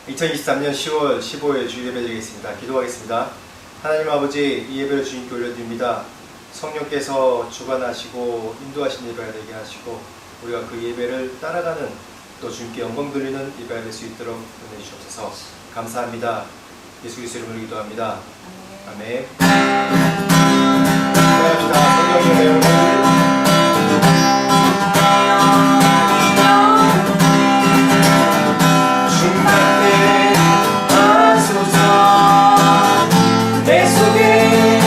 2023년 10월 15일 주일 예배 드리겠습니다. 기도하겠습니다. 하나님 아버지, 이 예배를 주님께 올려드립니다. 성령께서 주관하시고 인도하신 예배가 되게 하시고 우리가 그 예배를 따라가는 또 주님께 영광 돌리는 예배가 될 수 있도록 은혜 주옵소서. 감사합니다. 예수 그리스도 이름으로 기도합니다. 아멘. 감사합니다. 성령의 내용을 내 속에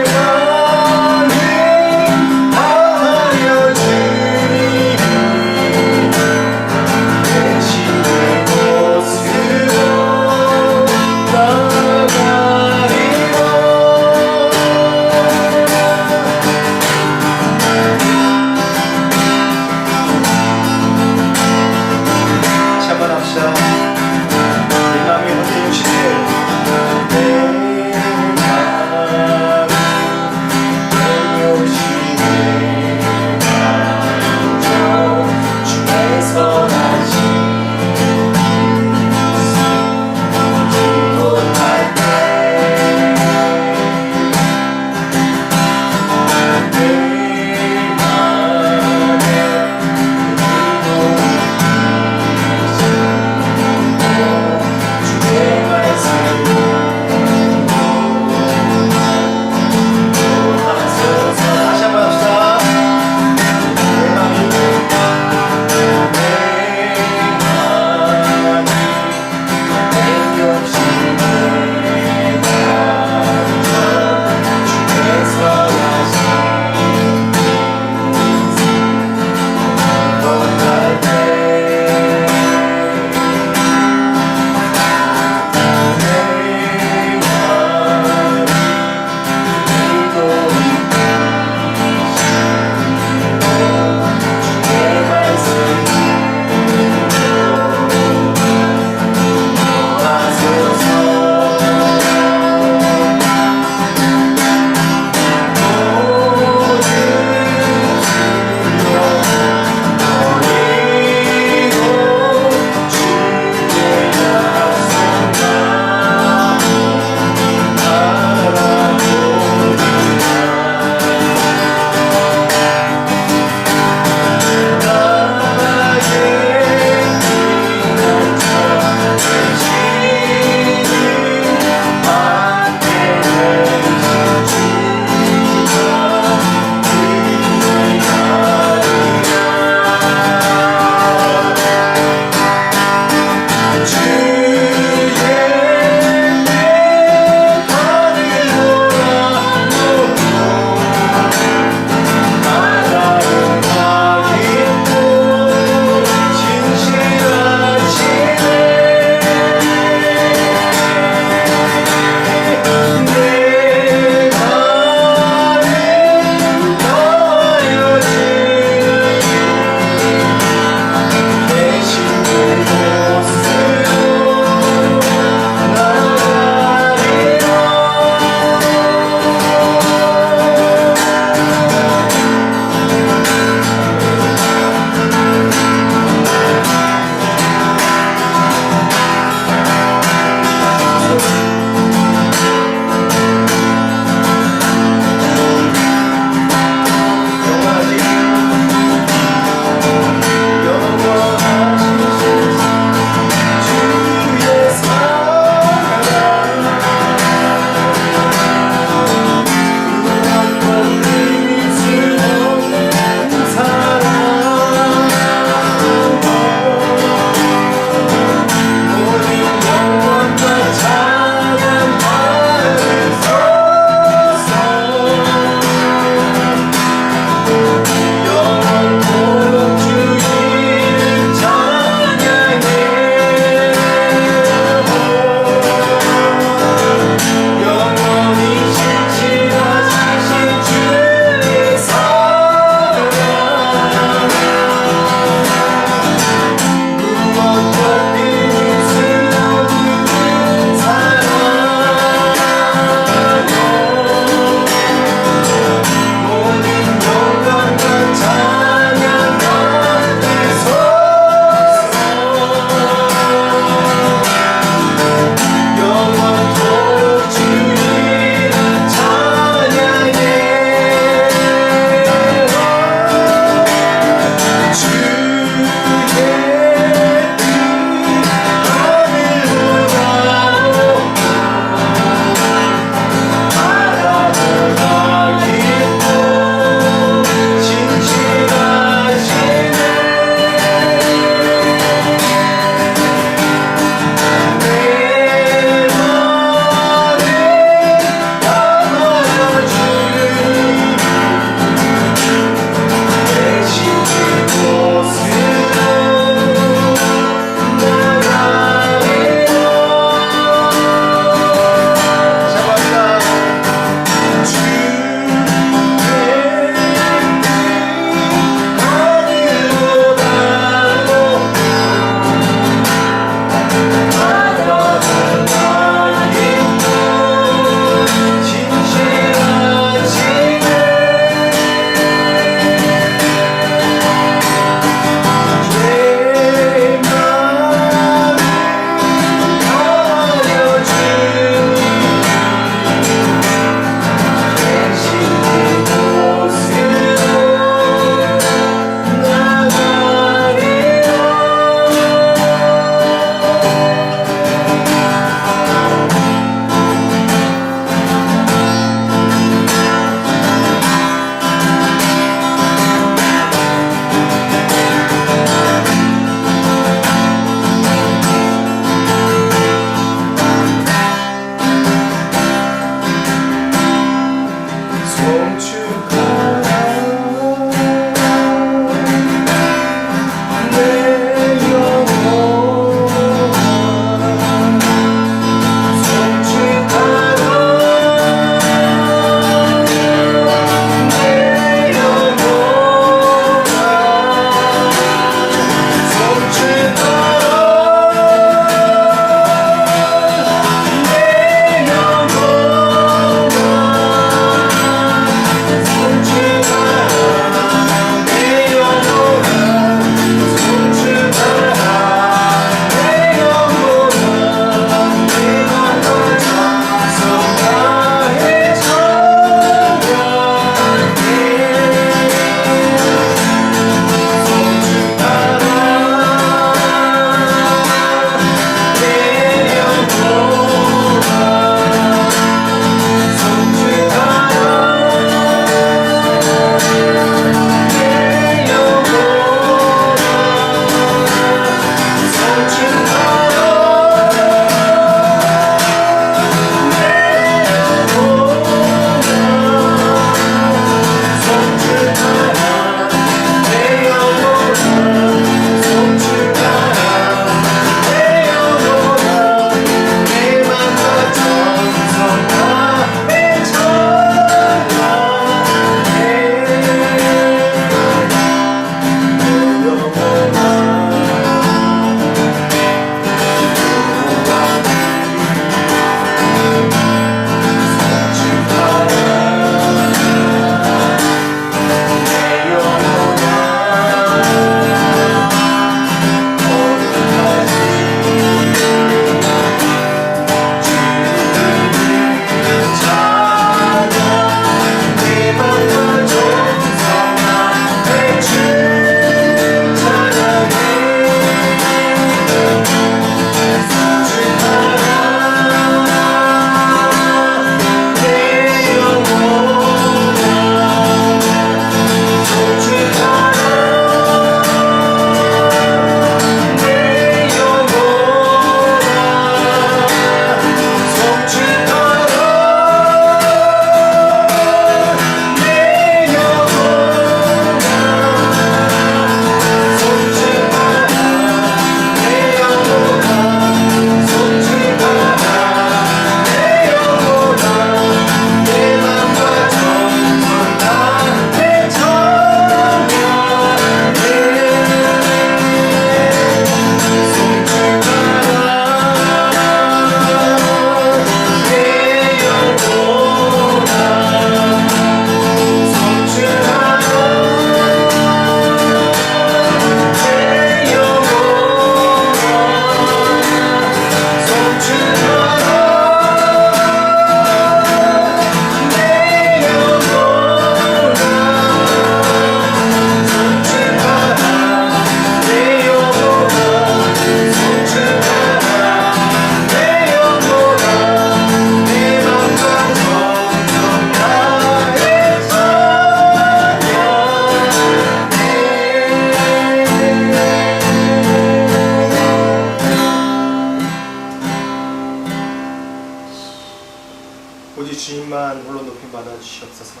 주님만 홀로 높임 받아 주시옵소서.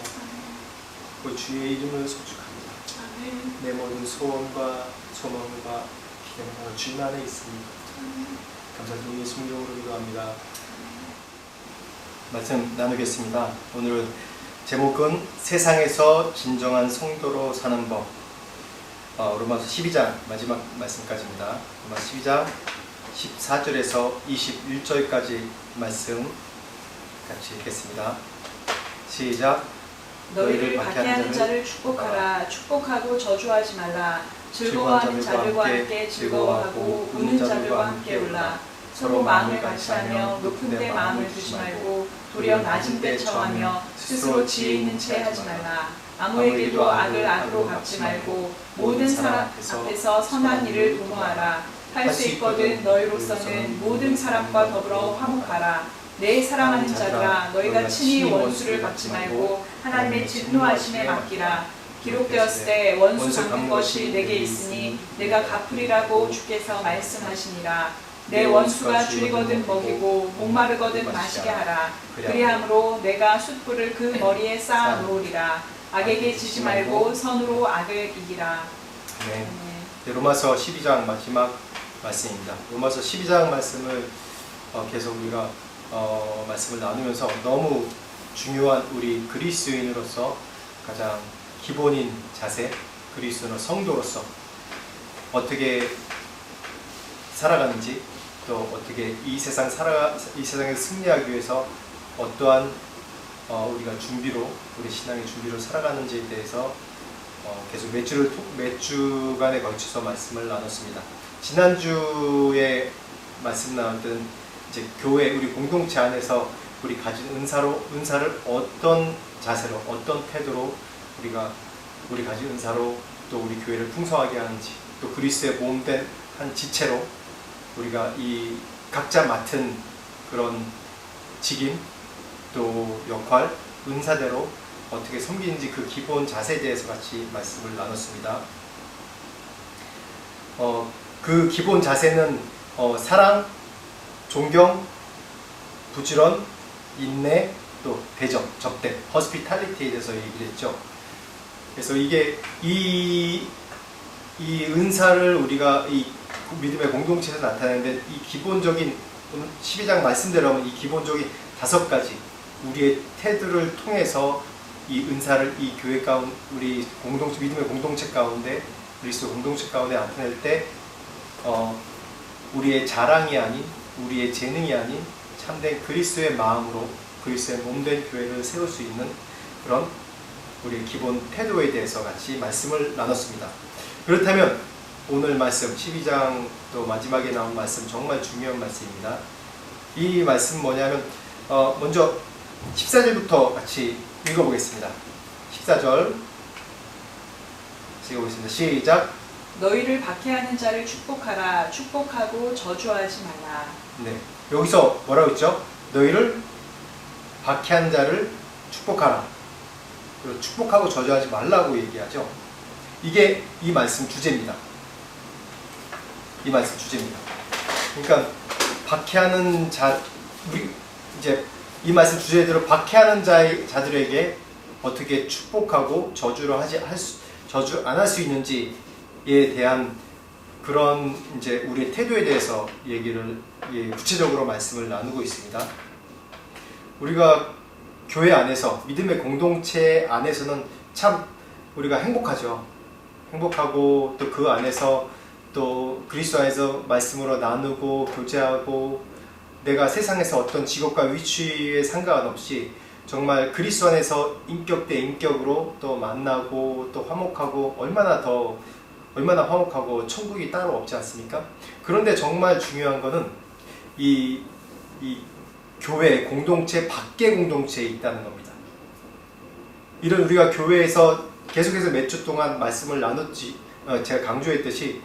우리 주의 이름을 소축합니다. 내 모든 소원과 소망과 기대는 주님 안에 있습니다. 감사드리며 예수님 이름으로 기도합니다. 말씀 나누겠습니다. 오늘은 제목은 세상에서 진정한 성도로 사는 법. 로마서 12장 마지막 말씀까지입니다. 로마서 12장 14절에서 21절까지 말씀 같이 읽겠습니다. 시작. 너희를 박해하는 자를 축복하라. 축복하고 저주하지 말라. 즐거워하는 자들과 함께 즐거워하고 우는 자들과 함께 울라. 서로 마음을 같이하며 높은 데 마음을 두지 말고 도리어 낮은 데 처하며 스스로 지혜 있는 채 하지 말라. 아무에게도 악을 악으로 갚지 말고 모든 사람 앞에서 선한 일을 도모하라. 할 수 있거든 너희로서는 모든 사람과 더불어 화목하라. 내 사랑하는 자들아, 너희가 친히 원수를 갚지 말고 하나님의 진노하심에 맡기라. 기록되었을 때 원수 갚는 것이 내게 있으니 내가 갚으리라고 주께서 말씀하시니라. 내 원수가 줄이거든 먹이고 목마르거든 마시게 하라. 그리함으로 내가 숯불을 그 머리에 쌓아 놓으리라. 악에게 지지 말고 선으로 악을 이기라. 네. 로마서 12장 마지막 말씀입니다. 로마서 12장 말씀을 계속 우리가 말씀을 나누면서 너무 중요한 우리 그리스도인으로서 가장 기본인 자세, 그리스도인의 성도로서 어떻게 살아가는지, 또 어떻게 이 세상에 승리하기 위해서 어떠한 우리가 우리 신앙의 준비로 살아가는지에 대해서 계속 몇 주간에 걸쳐서 말씀을 나눴습니다. 지난주에 말씀 나눴던 이제 교회, 우리 공동체 안에서 우리 가진 은사를 어떤 자세로, 어떤 태도로 우리 가진 은사로 또 우리 교회를 풍성하게 하는지, 또 그리스도의 몸된 한 지체로 우리가 이 각자 맡은 그런 직임, 또 역할, 은사대로 어떻게 섬기는지 그 기본 자세에 대해서 같이 말씀을 나눴습니다. 그 기본 자세는 사랑, 존경, 부지런, 인내, 또 대접, 접대, hospitality에 대해서 얘기를 했죠. 그래서 이게 이 은사를 우리가 이 믿음의 공동체에서 나타내는데, 이 기본적인 12장 말씀대로 하면 이 기본적인 5가지 우리의 태도를 통해서 이 은사를 이 교회 가운데, 우리 공동체, 믿음의 공동체 가운데, 그리스도 공동체 가운데 나타낼 때 우리의 자랑이 아닌, 우리의 재능이 아닌 참된 그리스도의 마음으로 그리스도의 몸된 교회를 세울 수 있는 그런 우리의 기본 태도에 대해서 같이 말씀을 나눴습니다. 그렇다면 오늘 말씀 12장 또 마지막에 나온 말씀, 정말 중요한 말씀입니다. 이 말씀 뭐냐면 먼저 14절부터 같이 읽어보겠습니다. 14절 읽어보겠습니다. 시작. 너희를 박해하는 자를 축복하라. 축복하고 저주하지 말라. 네, 여기서 뭐라고 했죠? 너희를 박해하는 자를 축복하라. 그리고 축복하고 저주하지 말라고 얘기하죠. 이게 이 말씀 주제입니다. 이 말씀 주제입니다. 그러니까 박해하는 우리 이제 이 말씀 주제대로 박해하는 자들에게 어떻게 축복하고 저주 안 할 수 있는지에 대한 그런 이제 우리의 태도에 대해서 얘기를 구체적으로 말씀을 나누고 있습니다. 우리가 교회 안에서, 믿음의 공동체 안에서는 참 우리가 행복하죠. 행복하고 또 그 안에서 또 그리스도 안에서 말씀으로 나누고 교제하고, 내가 세상에서 어떤 직업과 위치에 상관없이 정말 그리스도 안에서 인격 대 인격으로 또 만나고 또 화목하고, 얼마나 화목하고 천국이 따로 없지 않습니까? 그런데 정말 중요한 거는 이 교회 공동체 밖의 공동체에 있다는 겁니다. 이런 우리가 교회에서 계속해서 몇 주 동안 말씀을 나눴지, 제가 강조했듯이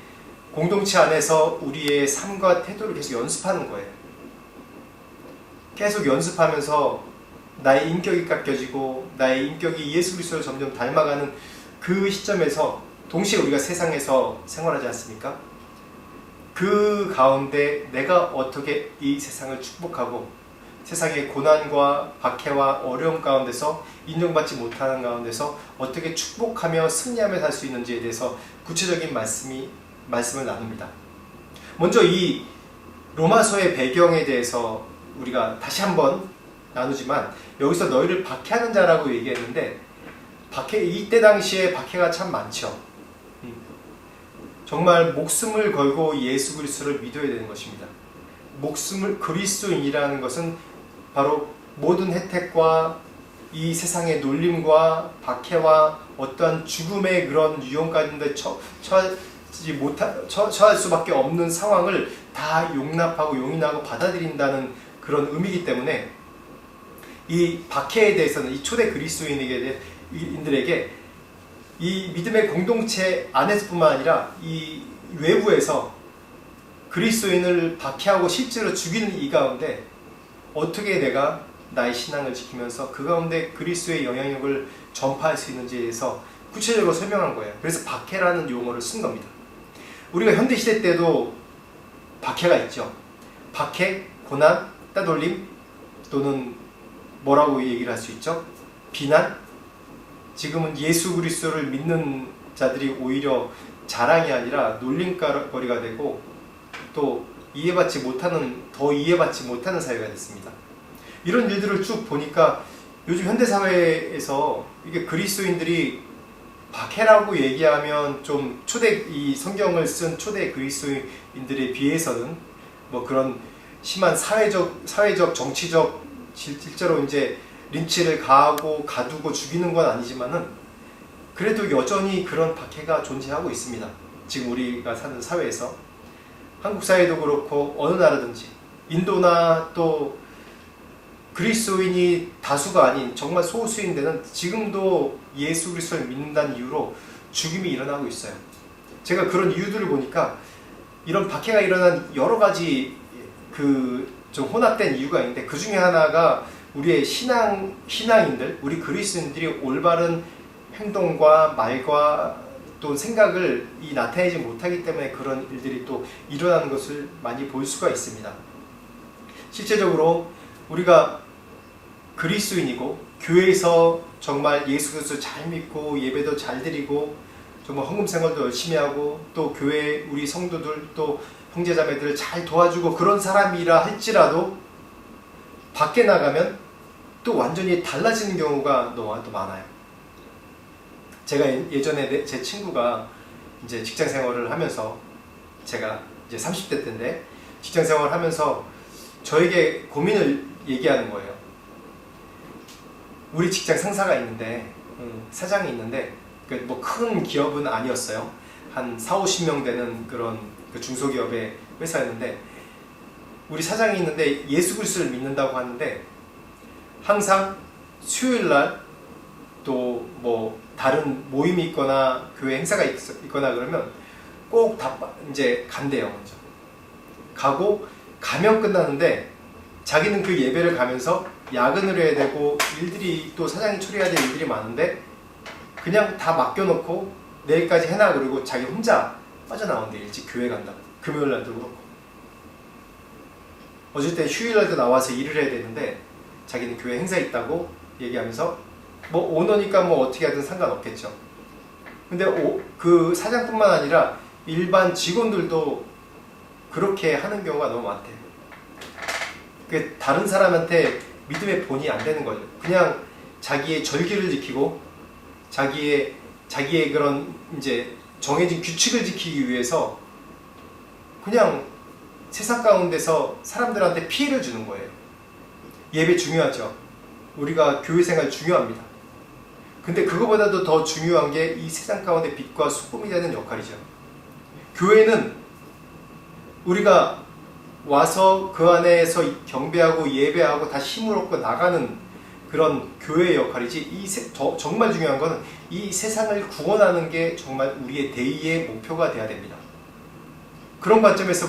공동체 안에서 우리의 삶과 태도를 계속 연습하는 거예요. 계속 연습하면서 나의 인격이 깎여지고 나의 인격이 예수 그리스도를 점점 닮아가는 그 시점에서 동시에 우리가 세상에서 생활하지 않습니까? 그 가운데 내가 어떻게 이 세상을 축복하고 세상의 고난과 박해와 어려움 가운데서 인정받지 못하는 가운데서 어떻게 축복하며 승리하며 살 수 있는지에 대해서 구체적인 말씀을 나눕니다. 먼저 이 로마서의 배경에 대해서 우리가 다시 한번 나누지만 여기서 너희를 박해하는 자라고 얘기했는데 이때 당시에 박해가 참 많죠. 정말 목숨을 걸고 예수 그리스도를 믿어야 되는 것입니다. 그리스도인이라는 것은 바로 모든 혜택과 이 세상의 놀림과 박해와 어떠한 죽음의 그런 유형 가운데 처할 수밖에 없는 상황을 다 용납하고 용인하고 받아들인다는 그런 의미이기 때문에 이 박해에 대해서는 이 초대 그리스도인들에게 이 믿음의 공동체 안에서뿐만 아니라 이 외부에서 그리스도인을 박해하고 실제로 죽이는 이 가운데 어떻게 내가 나의 신앙을 지키면서 그 가운데 그리스도의 영향력을 전파할 수 있는지에 대해서 구체적으로 설명한 거예요. 그래서 박해라는 용어를 쓴 겁니다. 우리가 현대시대 때도 박해가 있죠. 박해, 고난, 따돌림, 또는 뭐라고 얘기를 할 수 있죠? 비난? 지금은 예수 그리스도를 믿는 자들이 오히려 자랑이 아니라 놀림거리가 되고 또 더 이해받지 못하는 사회가 됐습니다. 이런 일들을 쭉 보니까 요즘 현대사회에서 이게 그리스도인들이 박해라고 얘기하면 좀 이 성경을 쓴 초대 그리스도인들에 비해서는 뭐 그런 심한 사회적, 정치적, 실제로 이제 린치를 가두고 죽이는 건 아니지만은 그래도 여전히 그런 박해가 존재하고 있습니다. 지금 우리가 사는 사회에서 한국 사회도 그렇고 어느 나라든지 인도나 또 그리스도인이 다수가 아닌 정말 소수인 데는 지금도 예수 그리스도를 믿는다는 이유로 죽임이 일어나고 있어요. 제가 그런 이유들을 보니까 이런 박해가 일어난 여러 가지 좀 혼합된 이유가 있는데 그 중에 하나가 우리의 신앙인들, 우리 그리스도인들이 올바른 행동과 말과 또 생각을 나타내지 못하기 때문에 그런 일들이 또 일어나는 것을 많이 볼 수가 있습니다. 실제적으로 우리가 그리스도인이고 교회에서 정말 예수 그리스도 잘 믿고 예배도 잘 드리고 정말 헌금 생활도 열심히 하고 또 교회 우리 성도들 또 형제자매들을 잘 도와주고 그런 사람이라 할지라도 밖에 나가면 또 완전히 달라지는 경우가 너무 많아요. 제가 예전에 제 친구가 이제 직장 생활을 하면서 제가 이제 30대 때인데 직장 생활을 하면서 저에게 고민을 얘기하는 거예요. 우리 직장 상사가 있는데 사장이 있는데 뭐 큰 기업은 아니었어요. 한 40-50명 되는 그런 중소기업의 회사였는데 우리 사장이 있는데 예수 그리스도를 믿는다고 하는데 항상 수요일날 또 뭐 다른 모임이 있거나 교회 행사가 있거나 그러면 꼭 이제 간대요. 먼저 가고 가면 끝나는데 자기는 그 예배를 가면서 야근을 해야 되고 일들이 또 사장이 처리해야 될 일들이 많은데 그냥 다 맡겨놓고 내일까지 해놔 그러고 자기 혼자 빠져나온대. 일찍 교회 간다고. 금요일날도 그렇고 어쩔 때 휴일날도 나와서 일을 해야 되는데 자기는 교회 행사 있다고 얘기하면서 뭐 오너니까 뭐 어떻게 하든 상관없겠죠. 근데 그 사장뿐만 아니라 일반 직원들도 그렇게 하는 경우가 너무 많대요. 다른 사람한테 믿음의 본이 안 되는 거죠. 그냥 자기의 절기를 지키고 자기의 그런 이제 정해진 규칙을 지키기 위해서 그냥 세상 가운데서 사람들한테 피해를 주는 거예요. 예배 중요하죠. 우리가 교회 생활 중요합니다. 근데 그거보다도 더 중요한 게 이 세상 가운데 빛과 소금이 되는 역할이죠. 교회는 우리가 와서 그 안에서 경배하고 예배하고 다시 힘을 얻고 나가는 그런 교회의 역할이지 정말 중요한 것은 이 세상을 구원하는 게 정말 우리의 대의의 목표가 돼야 됩니다. 그런 관점에서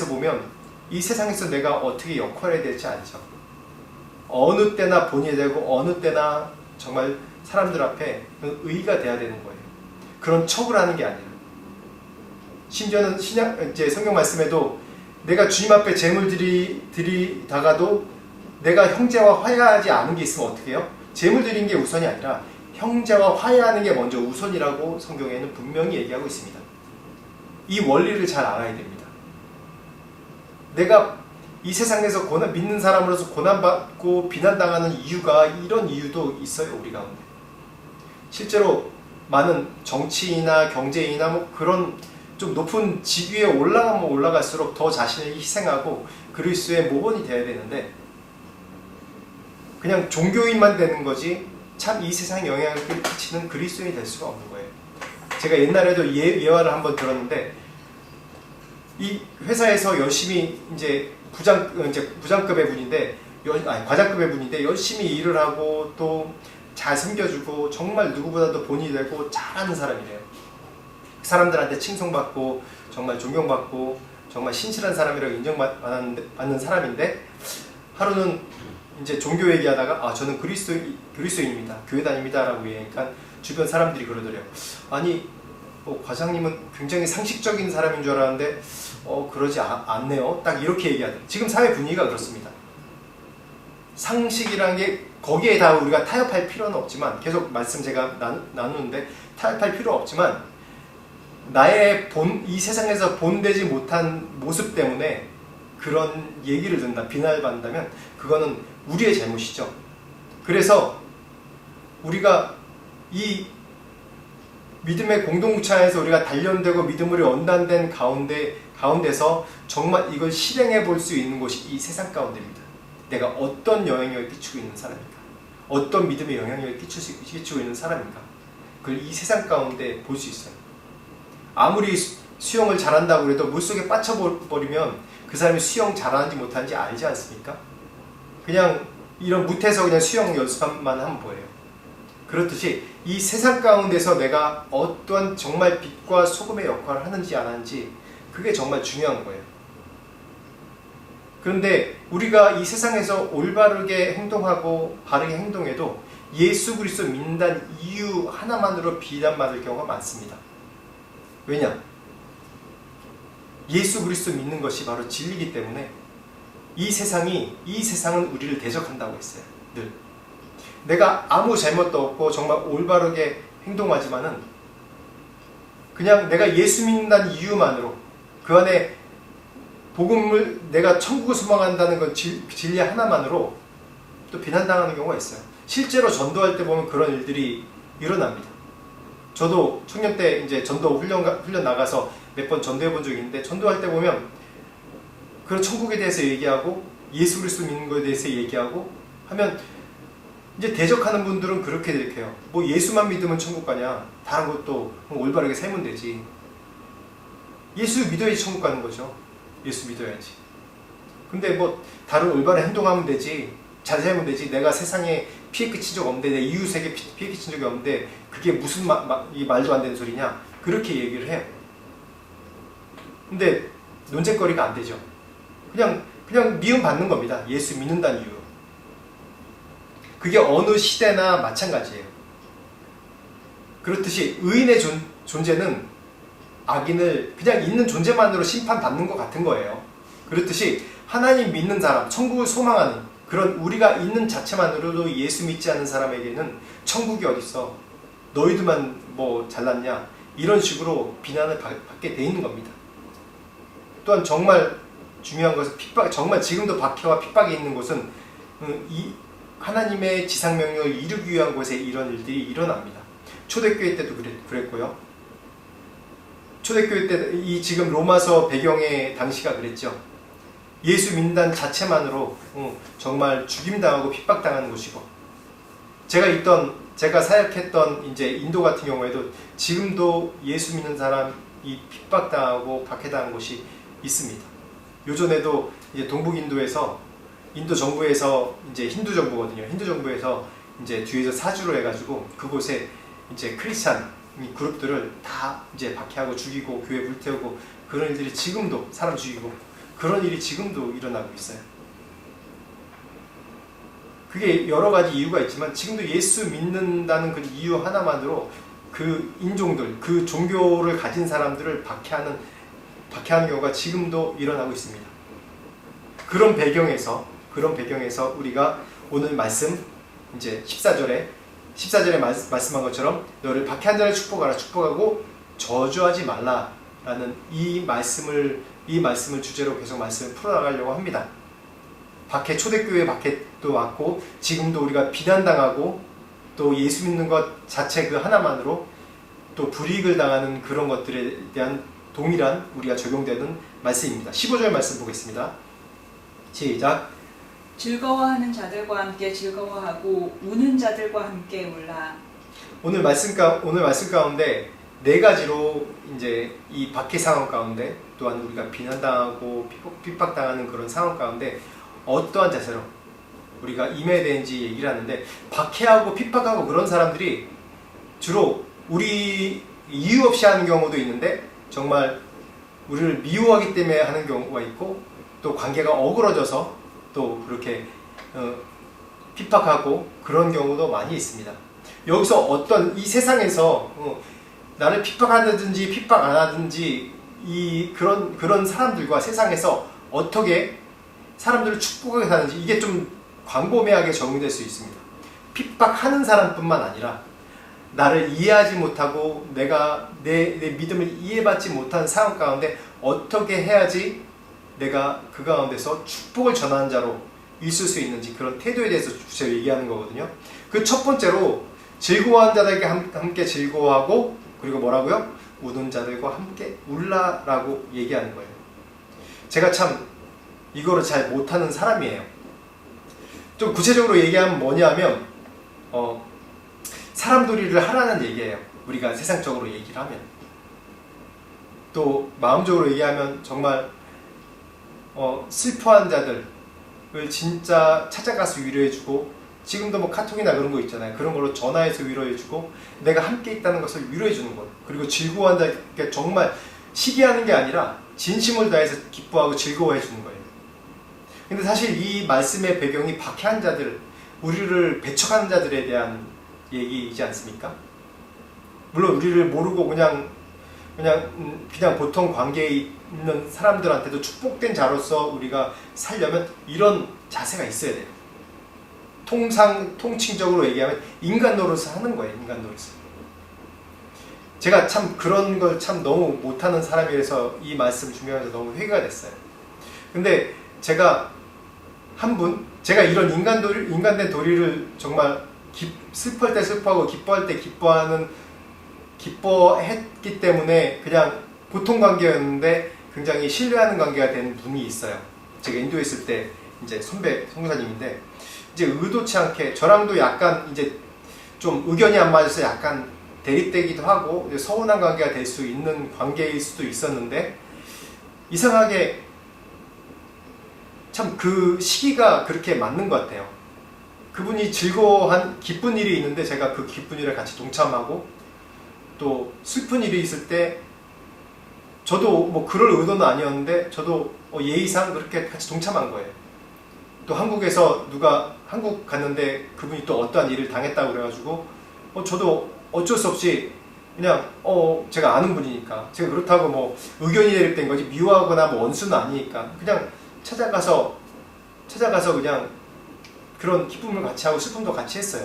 보면 이 세상에서 내가 어떻게 역할을 해야 될지 알죠. 어느 때나 본이 되고 어느 때나 정말 사람들 앞에 의의가 돼야 되는 거예요. 그런 척을 하는 게 아니라 심지어는 이제 성경 말씀에도 내가 주님 앞에 제물 드리다가도 내가 형제와 화해하지 않은 게 있으면 어떻게 해요? 제물 드린 게 우선이 아니라 형제와 화해하는 게 먼저 우선이라고 성경에는 분명히 얘기하고 있습니다. 이 원리를 잘 알아야 됩니다. 내가 이 세상에서 믿는 사람으로서 고난받고 비난당하는 이유가 이런 이유도 있어요. 우리 가운데 실제로 많은 정치인이나 경제인이나 뭐 그런 좀 높은 직위에 올라가면 올라갈수록 더 자신을 희생하고 그리스도의 모범이 되어야 되는데 그냥 종교인만 되는 거지 참 이 세상에 영향을 끼치는 그리스도인이 될 수가 없는 거예요. 제가 옛날에도 예화를 한번 들었는데 이 회사에서 열심히 이제 부장급의 분인데 과장급의 분인데 열심히 일을 하고 또 잘 섬겨주고 정말 누구보다도 본이 되고 잘하는 사람이래요. 사람들한테 칭송받고 정말 존경받고 정말 신실한 사람이라고 인정받는 사람인데 하루는 이제 종교 얘기하다가 저는 그리스도인입니다. 교회 다닙니다 라고 얘기하니까 주변 사람들이 그러더래요. 아니 과장님은 굉장히 상식적인 사람인 줄 알았는데 그러지 않네요. 딱 이렇게 얘기하더래요. 지금 사회 분위기가 그렇습니다. 상식이라는 게 거기에 다 우리가 타협할 필요는 없지만 계속 말씀 제가 나누는데 타협할 필요 없지만 나의 이 세상에서 본되지 못한 모습 때문에 그런 얘기를 듣는다, 비난을 받는다면 그거는 우리의 잘못이죠. 그래서 우리가 이 믿음의 공동체 안에서 우리가 단련되고 믿음으로 연단된 가운데서 정말 이걸 실행해 볼 수 있는 곳이 이 세상 가운데입니다. 내가 어떤 영향력을 끼치고 있는 사람인가? 어떤 믿음의 영향력을 끼치고 있는 사람인가? 그걸 이 세상 가운데 볼 수 있어요. 아무리 수영을 잘한다고 해도 물속에 빠져버리면 그 사람이 수영 잘하는지 못하는지 알지 않습니까? 그냥 이런 무태서 그냥 수영 연습만 하면 뭐예요? 그렇듯이 이 세상 가운데서 내가 어떠한 정말 빛과 소금의 역할을 하는지 안 하는지 그게 정말 중요한 거예요. 그런데 우리가 이 세상에서 올바르게 행동하고 바르게 행동해도 예수 그리스도 믿는다는 이유 하나만으로 비난받을 경우가 많습니다. 왜냐? 예수 그리스도 믿는 것이 바로 진리이기 때문에 이 세상은 우리를 대적한다고 했어요. 늘. 내가 아무 잘못도 없고 정말 올바르게 행동하지만은 그냥 내가 예수 믿는다는 이유만으로 그 안에 복음을 내가 천국을 소망한다는 건 진리 하나만으로 또 비난당하는 경우가 있어요. 실제로 전도할 때 보면 그런 일들이 일어납니다. 저도 청년 때 이제 전도 훈련 나가서 몇 번 전도해 본 적이 있는데 전도할 때 보면 그런 천국에 대해서 얘기하고 예수 그리스도 믿는 것에 대해서 얘기하고 하면 이제 대적하는 분들은 그렇게 대적해요. 뭐 예수만 믿으면 천국 가냐? 다른 것도 올바르게 살면 되지. 예수 믿어야지 천국 가는 거죠. 예수 믿어야지. 근데 뭐 다른 올바른 행동하면 되지. 잘 살면 되지. 내가 세상에 피해 끼친 적 없는데 내 이웃에게 피해 끼친 적이 없는데 그게 무슨 이 말도 안 되는 소리냐? 그렇게 얘기를 해요. 근데 논쟁거리가 안 되죠. 그냥 미움받는 겁니다. 예수 믿는다는 이유로. 그게 어느 시대나 마찬가지예요. 그렇듯이 의인의 존재는 악인을 그냥 있는 존재만으로 심판받는 것 같은 거예요. 그렇듯이 하나님 믿는 사람, 천국을 소망하는 그런 우리가 있는 자체만으로도 예수 믿지 않는 사람에게는 천국이 어딨어? 너희들만 뭐 잘났냐? 이런 식으로 비난을 받게 돼 있는 겁니다. 또한 정말 중요한 것은 정말 지금도 박해와 핍박이 있는 곳은 이 하나님의 지상명령을 이루기 위한 곳에 이런 일들이 일어납니다. 초대교회 때도 그랬고요. 초대교회 때 이 지금 로마서 배경의 당시가 그랬죠. 예수 믿는다는 자체만으로 정말 죽임당하고 핍박당하는 곳이고 제가 사역했던 이제 인도 같은 경우에도 지금도 예수 믿는 사람이 핍박당하고 박해당한 곳이 있습니다. 요전에도 이제 동북인도에서 인도 정부에서 이제 힌두 정부거든요. 힌두 정부에서 이제 뒤에서 사주로 해가지고 그곳에 이제 크리스찬 그룹들을 다 이제 박해하고 죽이고 교회 불태우고 그런 일들이 지금도 사람 죽이고 그런 일이 지금도 일어나고 있어요. 그게 여러 가지 이유가 있지만 지금도 예수 믿는다는 그 이유 하나만으로 그 인종들, 그 종교를 가진 사람들을 박해하는 경우가 지금도 일어나고 있습니다. 그런 배경에서 우리가 오늘 말씀 이제 14절에 말씀한 것처럼 너를 박해한 자를 축복하고 저주하지 말라라는 이 말씀을 주제로 계속 말씀을 풀어나가려고 합니다. 초대교회 박해도 왔고 지금도 우리가 비난당하고 또 예수 믿는 것 자체 그 하나만으로 또 불이익을 당하는 그런 것들에 대한 동일한 우리가 적용되는 말씀입니다. 15절 말씀 보겠습니다. 시작. 즐거워하는 자들과 함께 즐거워하고 우는 자들과 함께 울라. 오늘 말씀 가운데 네 가지로 이제 이 박해 상황 가운데 또한 우리가 비난당하고 핍박당하는 그런 상황 가운데 어떠한 자세로 우리가 임해야 되는지 얘기를 하는데, 박해하고 핍박하고 그런 사람들이 주로 우리 이유 없이 하는 경우도 있는데 정말 우리를 미워하기 때문에 하는 경우가 있고, 또 관계가 어그러져서 또 그렇게 핍박하고 그런 경우도 많이 있습니다. 여기서 어떤 이 세상에서 나를 핍박하든지 핍박 안 하든지 그런 사람들과 세상에서 어떻게 사람들을 축복하게 사는지, 이게 좀 광범위하게 적용될 수 있습니다. 핍박하는 사람뿐만 아니라 나를 이해하지 못하고 내가 내 믿음을 이해받지 못한 상황 가운데 어떻게 해야지 내가 그 가운데서 축복을 전하는 자로 있을 수 있는지, 그런 태도에 대해서 주제로 얘기하는 거거든요. 그 첫 번째로 즐거워하는 자들에게 함께 즐거워하고, 그리고 뭐라고요? 우는 자들과 함께 울라라고 얘기하는 거예요. 제가 참 이거를 잘 못하는 사람이에요. 좀 구체적으로 얘기하면 뭐냐면 사람놀이를 하라는 얘기예요. 우리가 세상적으로 얘기를 하면. 또 마음적으로 얘기하면 정말 슬퍼한 자들을 진짜 찾아가서 위로해주고, 지금도 뭐 카톡이나 그런 거 있잖아요. 그런 걸로 전화해서 위로해주고 내가 함께 있다는 것을 위로해주는 거예요. 그리고 즐거워한 자에게 정말 시기하는 게 아니라 진심을 다해서 기뻐하고 즐거워해주는 거예요. 근데 사실 이 말씀의 배경이 박해한 자들, 우리를 배척하는 자들에 대한 얘기이지 않습니까? 물론 우리를 모르고 그냥 보통 관계에 있는 사람들한테도 축복된 자로서 우리가 살려면 이런 자세가 있어야 돼요. 통칭적으로 얘기하면 인간 노릇을 하는 거예요. 인간 노릇을. 제가 참 그런 걸 참 너무 못하는 사람이라서 이 말씀 준비하면서 너무 회개가 됐어요. 근데 제가 이런 인간된 도리를 정말 슬플 때 슬퍼하고 기뻐할 때 기뻐했기 때문에 그냥 보통 관계였는데 굉장히 신뢰하는 관계가 된 분이 있어요. 제가 인도에 있을 때 이제 선배 선교사님인데, 이제 의도치 않게 저랑도 약간 이제 좀 의견이 안 맞아서 약간 대립되기도 하고 서운한 관계가 될 수 있는 관계일 수도 있었는데, 이상하게 참 그 시기가 그렇게 맞는 것 같아요. 그분이 즐거워한 기쁜 일이 있는데 제가 그 기쁜 일에 같이 동참하고, 또 슬픈 일이 있을 때 저도 뭐 그럴 의도는 아니었는데 저도 예의상 그렇게 같이 동참한 거예요. 또 한국 갔는데 그분이 또 어떠한 일을 당했다고 그래가지고 저도 어쩔 수 없이 그냥 제가 아는 분이니까, 제가 그렇다고 뭐 의견이 대립된 거지 미워하거나 뭐 원수는 아니니까 그냥 찾아가서 그냥 그런 기쁨을 같이 하고 슬픔도 같이 했어요.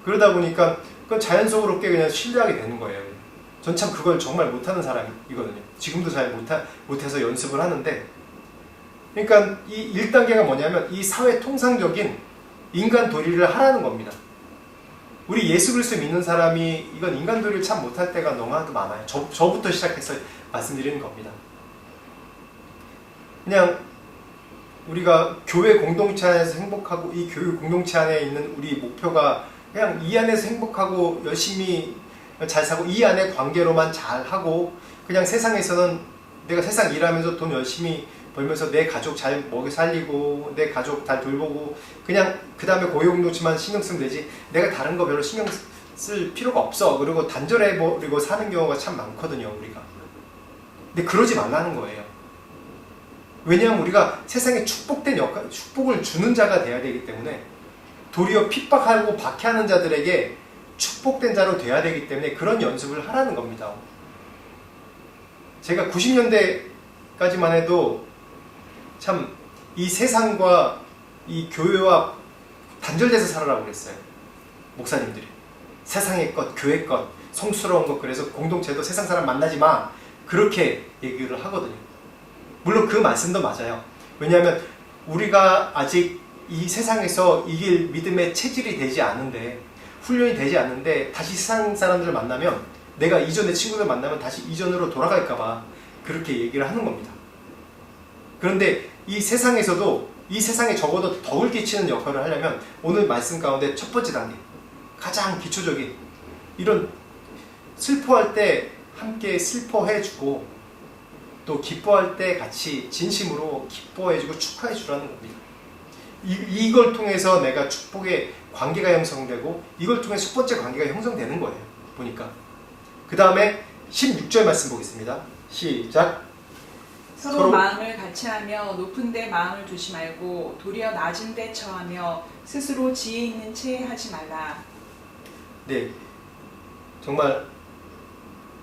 그러다 보니까 그건 자연스럽게 그냥 신뢰하게 되는 거예요. 전 참 그걸 정말 못하는 사람이거든요. 지금도 잘 못해서 연습을 하는데, 그러니까 이 1단계가 뭐냐면 이 사회 통상적인 인간 도리를 하라는 겁니다. 우리 예수 그리스도 믿는 사람이 이건 인간 도리를 참 못할 때가 너무나도 많아요. 저부터 시작해서 말씀드리는 겁니다. 그냥 우리가 교회 공동체 안에서 행복하고, 이 교회 공동체 안에 있는 우리 목표가 그냥 이 안에서 행복하고 열심히 잘 사고 이 안에 관계로만 잘하고, 그냥 세상에서는 내가 세상 일하면서 돈 열심히 벌면서 내 가족 잘 먹여 살리고 내 가족 잘 돌보고 그냥 그 다음에 고용노치만 신경 쓰면 되지, 내가 다른 거 별로 신경 쓸 필요가 없어, 그리고 단절해버리고 사는 경우가 참 많거든요, 우리가. 근데 그러지 말라는 거예요. 왜냐하면 우리가 세상에 축복을 주는 자가 돼야 되기 때문에, 도리어 핍박하고 박해하는 자들에게 축복된 자로 돼야 되기 때문에 그런 연습을 하라는 겁니다. 제가 90년대까지만 해도 참 이 세상과 이 교회와 단절돼서 살아라고 그랬어요. 목사님들이. 세상의 것, 교회 것, 성스러운 것, 그래서 공동체도 세상 사람 만나지 마. 그렇게 얘기를 하거든요. 물론 그 말씀도 맞아요. 왜냐하면 우리가 아직 이 세상에서 이길 믿음의 체질이 되지 않은데, 훈련이 되지 않는데 다시 세상 사람들을 만나면, 내가 이전의 친구들 만나면 다시 이전으로 돌아갈까봐 그렇게 얘기를 하는 겁니다. 그런데 이 세상에서도 이 세상에 적어도 덕을 끼치는 역할을 하려면 오늘 말씀 가운데 첫 번째 단계, 가장 기초적인 이런 슬퍼할 때 함께 슬퍼해주고 또 기뻐할 때 같이 진심으로 기뻐해주고 축하해주라는 겁니다. 이걸 통해서 내가 축복의 관계가 형성되고 이걸 통해 첫 번째 관계가 형성되는 거예요. 보니까 그 다음에 16절 말씀 보겠습니다. 시작. 서로 마음을 같이하며 높은 데 마음을 두지 말고 도리어 낮은 데 처하며 스스로 지혜 있는 채 하지 말라. 네, 정말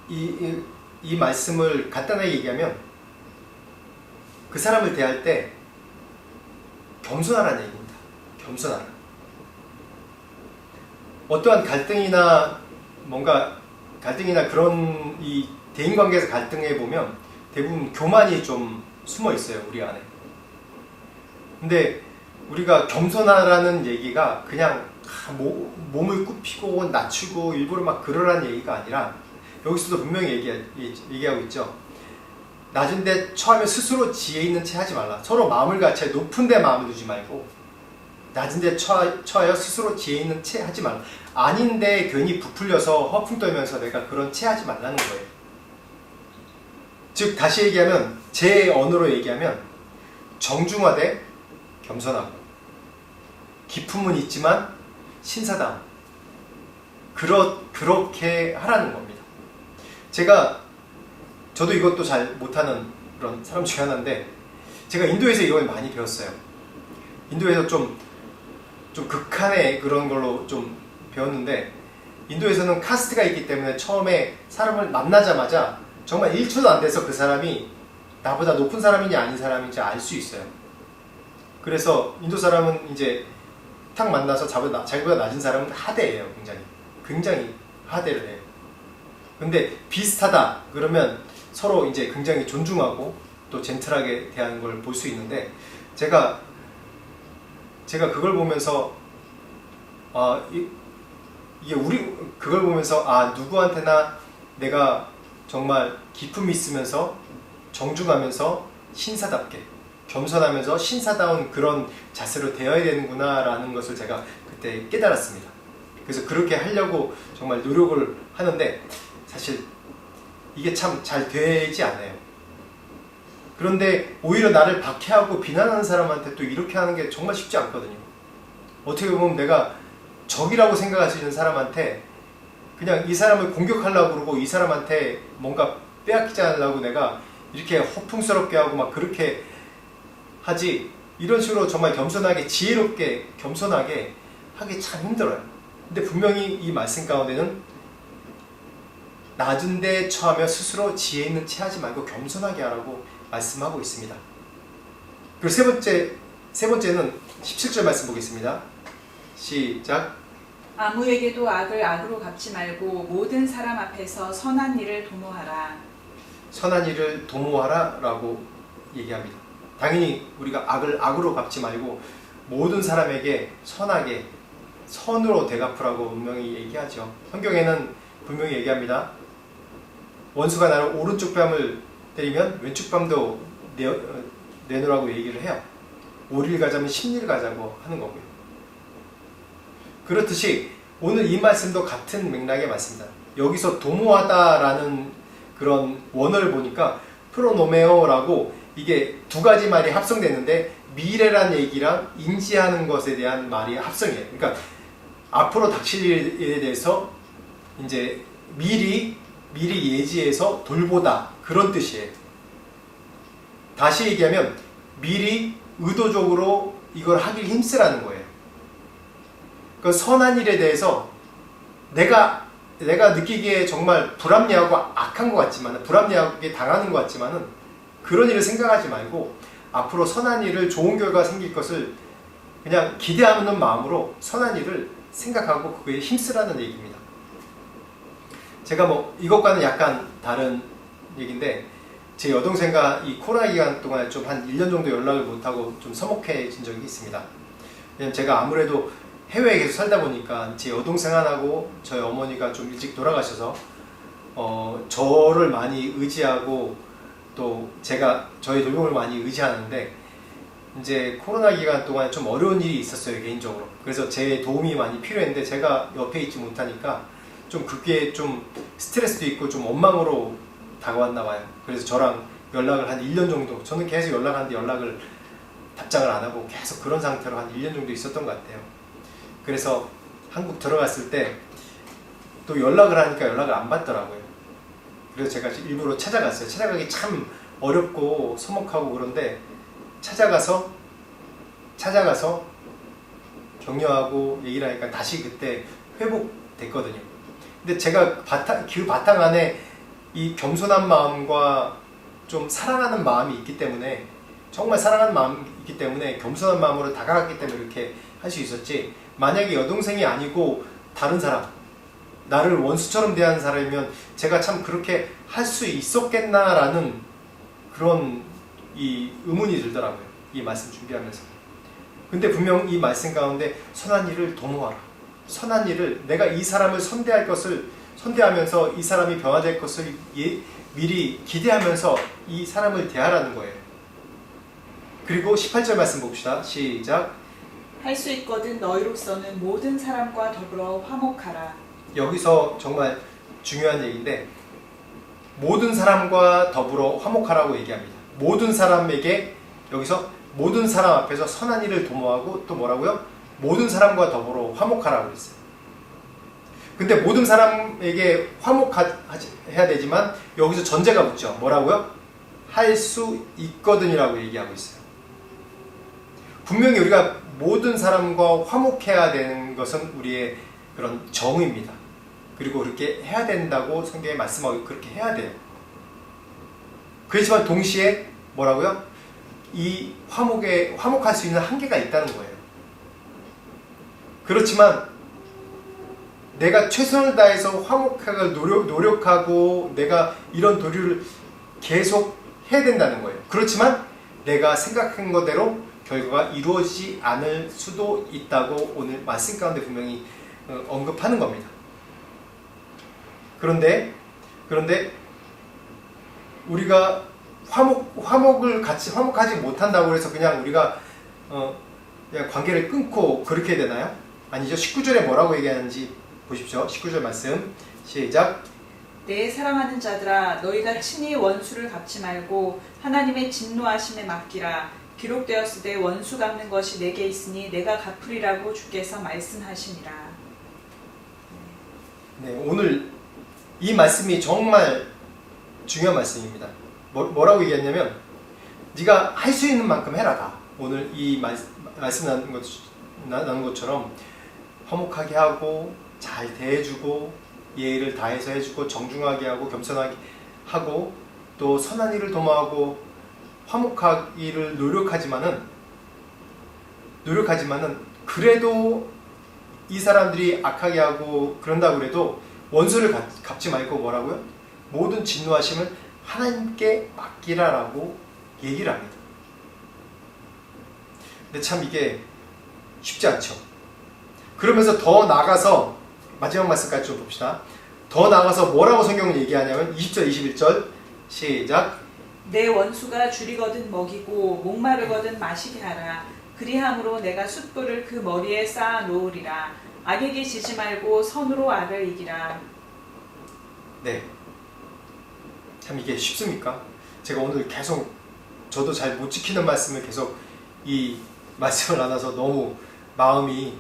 이 말씀을 간단하게 얘기하면 그 사람을 대할 때 겸손하라는 얘기입니다. 겸손하라. 어떠한 갈등이나 그런 이 대인관계에서 갈등해 보면 대부분 교만이 좀 숨어 있어요, 우리 안에. 근데 우리가 겸손하라는 얘기가 그냥 몸을 굽히고 낮추고 일부러 막 그러라는 얘기가 아니라, 여기서도 분명히 얘기하고 있죠. 낮은 데 처하며 스스로 지혜 있는 채 하지 말라. 서로 마음을 같이 높은 데 마음을 두지 말고 낮은 데 처하여 스스로 지혜 있는 채 하지 말라. 아닌데 괜히 부풀려서 허풍 떨면서 내가 그런 채 하지 말라는 거예요. 즉 다시 얘기하면, 제 언어로 얘기하면 정중하되 겸손하고 기품은 있지만 신사다움, 그렇게 하라는 겁니다. 저도 이것도 잘 못하는 그런 사람 중에 하나인데, 제가 인도에서 이걸 많이 배웠어요. 인도에서 좀 극한의 그런 걸로 좀 배웠는데, 인도에서는 카스트가 있기 때문에 처음에 사람을 만나자마자 정말 1초도 안 돼서 그 사람이 나보다 높은 사람인지 아닌 사람인지 알 수 있어요. 그래서 인도 사람은 이제 탁 만나서 자기보다 낮은 사람은 하대해요. 굉장히 하대를 해요. 근데 비슷하다 그러면 서로 이제 굉장히 존중하고 또 젠틀하게 대하는 걸 볼 수 있는데, 제가 그걸 보면서 그걸 보면서 누구한테나 내가 정말 기품이 있으면서 정중하면서 신사답게 겸손하면서 신사다운 그런 자세로 되어야 되는구나 라는 것을 제가 그때 깨달았습니다. 그래서 그렇게 하려고 정말 노력을 하는데 사실 이게 참 잘 되지 않아요. 그런데 오히려 나를 박해하고 비난하는 사람한테 또 이렇게 하는 게 정말 쉽지 않거든요. 어떻게 보면 내가 적이라고 생각할 수 있는 사람한테 그냥 이 사람을 공격하려고 그러고 이 사람한테 뭔가 빼앗기지 않으려고 내가 이렇게 허풍스럽게 하고 막 그렇게 하지, 이런 식으로 정말 겸손하게 지혜롭게 겸손하게 하기 참 힘들어요. 근데 분명히 이 말씀 가운데는 낮은 데 처하며 스스로 지혜 있는 채 하지 말고 겸손하게 하라고 말씀하고 있습니다. 그리고 세 번째는 17절 말씀 보겠습니다. 시작. 아무에게도 악을 악으로 갚지 말고 모든 사람 앞에서 선한 일을 도모하라. 선한 일을 도모하라 라고 얘기합니다. 당연히 우리가 악을 악으로 갚지 말고 모든 사람에게 선하게 선으로 대갚으라고 분명히 얘기하죠. 성경에는 분명히 얘기합니다. 원수가 나를 오른쪽 뺨을 때리면 왼쪽 뺨도 내놓으라고 얘기를 해요. 5일 가자면 10일 가자고 하는 거고요. 그렇듯이 오늘 이 말씀도 같은 맥락의 말씀입니다. 여기서 도모하다라는 그런 원어를 보니까 프로노메오라고 이게 두 가지 말이 합성됐는데 미래란 얘기랑 인지하는 것에 대한 말이 합성이에요. 그러니까 앞으로 닥칠 일에 대해서 이제 미리 예지해서 돌보다, 그런 뜻이에요. 다시 얘기하면 미리 의도적으로 이걸 하길 힘쓰라는 거예요. 그 선한 일에 대해서 내가 느끼기에 정말 불합리하고 악한 것 같지만, 불합리하게 당하는 것 같지만은 그런 일을 생각하지 말고 앞으로 선한 일을 좋은 결과가 생길 것을 그냥 기대하는 마음으로 선한 일을 생각하고 그거에 힘쓰라는 얘기입니다. 제가 뭐 이것과는 약간 다른 얘기인데 제 여동생과 이 코로나 기간 동안 좀 한 1년 정도 연락을 못하고 좀 서먹해진 적이 있습니다. 왜냐면 제가 아무래도 해외에 계속 살다 보니까 제 여동생 하나고 저희 어머니가 좀 일찍 돌아가셔서 저를 많이 의지하고 또 제가 저희 돌봄을 많이 의지하는데 이제 코로나 기간 동안 좀 어려운 일이 있었어요, 개인적으로. 그래서 제 도움이 많이 필요했는데 제가 옆에 있지 못하니까 좀 그게 좀 스트레스도 있고 좀 원망으로 다가왔나 봐요. 그래서 저랑 연락을 한 1년 정도, 저는 계속 연락하는데 연락을 답장을 안 하고 계속 그런 상태로 한 1년 정도 있었던 것 같아요. 그래서 한국 들어갔을 때 또 연락을 하니까 연락을 안 받더라고요. 그래서 제가 일부러 찾아갔어요. 찾아가기 참 어렵고 서먹하고 그런데 찾아가서 격려하고 얘기를 하니까 다시 그때 회복됐거든요. 근데 제가 그 바탕 안에 이 겸손한 마음과 좀 사랑하는 마음이 있기 때문에, 정말 사랑하는 마음이 있기 때문에 겸손한 마음으로 다가갔기 때문에 이렇게 할 수 있었지, 만약에 여동생이 아니고 다른 사람, 나를 원수처럼 대하는 사람이면 제가 참 그렇게 할 수 있었겠나라는 그런 이 의문이 들더라고요. 이 말씀 준비하면서. 근데 분명 이 말씀 가운데 선한 일을 도모하라. 선한 일을, 내가 이 사람을 선대하면서 이 사람이 변화될 것을 미리 기대하면서 이 사람을 대하라는 거예요. 그리고 18절 말씀 봅시다. 시작. 할 수 있거든 너희로서는 모든 사람과 더불어 화목하라. 여기서 정말 중요한 얘기인데 모든 사람과 더불어 화목하라고 얘기합니다. 모든 사람에게, 여기서 모든 사람 앞에서 선한 일을 도모하고 또 뭐라고요? 모든 사람과 더불어 화목하라고 했어요. 근데 모든 사람에게 화목해야 되지만 여기서 전제가 붙죠. 뭐라고요? 할 수 있거든이라고 얘기하고 있어요. 분명히 우리가 모든 사람과 화목해야 되는 것은 우리의 그런 정의입니다. 그리고 그렇게 해야 된다고 성경에 말씀하고 그렇게 해야 돼요. 그렇지만 동시에 뭐라고요? 이 화목할 수 있는 한계가 있다는 거예요. 그렇지만 내가 최선을 다해서 화목하게 노력하고 내가 이런 도리를 계속 해야 된다는 거예요. 그렇지만 내가 생각한 것대로 결과가 이루어지지 않을 수도 있다고 오늘 말씀 가운데 분명히 언급하는 겁니다. 그런데 우리가 화목하지 못한다고 해서 그냥 우리가 그냥 관계를 끊고 그렇게 되나요? 아니죠. 19절에 뭐라고 얘기하는지 보십시오. 19절 말씀 시작. 내 사랑하는 자들아 너희가 친히 원수를 갚지 말고 하나님의 진노하심에 맡기라. 기록되었으되 원수 갚는 것이 내게 있으니 내가 갚으리라고 주께서 말씀하시니라. 네, 오늘 이 말씀이 정말 중요한 말씀입니다. 뭐라고 얘기했냐면 네가 할 수 있는 만큼 해라. 다. 오늘 이 말씀 나눈 것처럼 화목하게 하고 잘 대해주고 예의를 다해서 해주고 정중하게 하고 겸손하게 하고 또 선한 일을 도모하고 화목하기를 노력하지만은 그래도 이 사람들이 악하게 하고 그런다고 그래도 원수를 갚지 말고 뭐라고요? 모든 진노하심을 하나님께 맡기라라고 얘기를 합니다. 근데 참 이게 쉽지 않죠. 그러면서 더 나가서 마지막 말씀까지 좀 봅시다. 더 나가서 뭐라고 성경은 얘기하냐면 20절 21절 시작. 내 원수가 줄이거든 먹이고 목마르거든 마시게 하라. 그리함으로 내가 숯불을 그 머리에 쌓아 놓으리라. 악에게 지지 말고 선으로 악을 이기라. 네, 참 이게 쉽습니까? 제가 오늘 계속 저도 잘 못 지키는 말씀을 계속 이 말씀을 나눠서 너무 마음이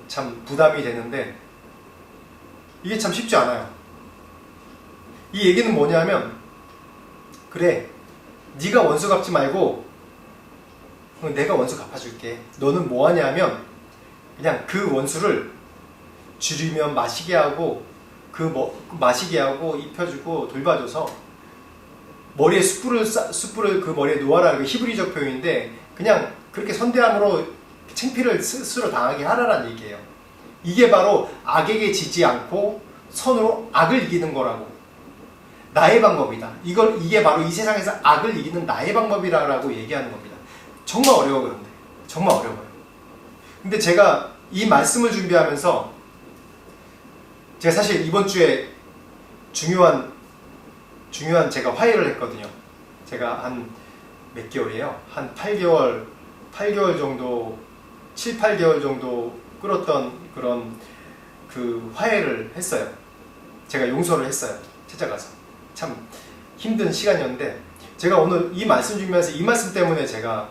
참 부담이 되는데 이게 참 쉽지 않아요. 이 얘기는 뭐냐면 그래, 네가 원수 갚지 말고 내가 원수 갚아줄게. 너는 뭐하냐 하면 그냥 그 원수를 줄이면 마시게 하고 마시게 하고 입혀주고 돌봐줘서 머리에 숯불을 그 머리에 놓아라, 그 히브리적 표현인데 그냥 그렇게 선대함으로 창피를 스스로 당하게 하라는 얘기예요. 이게 바로 악에게 지지 않고 선으로 악을 이기는 거라고. 나의 방법이다. 이게 바로 이 세상에서 악을 이기는 나의 방법이라고 얘기하는 겁니다. 정말 어려워요. 그런데 정말 어려워요. 근데 제가 이 말씀을 준비하면서 제가 사실 이번 주에 중요한 제가 화해를 했거든요. 제가 한 몇 개월이에요? 한 8개월 정도, 7, 8개월 정도 끌었던 그런 그 화해를 했어요. 제가 용서를 했어요. 찾아가서. 참 힘든 시간이었는데 제가 오늘 이 말씀 준비하면서 이 말씀 때문에 제가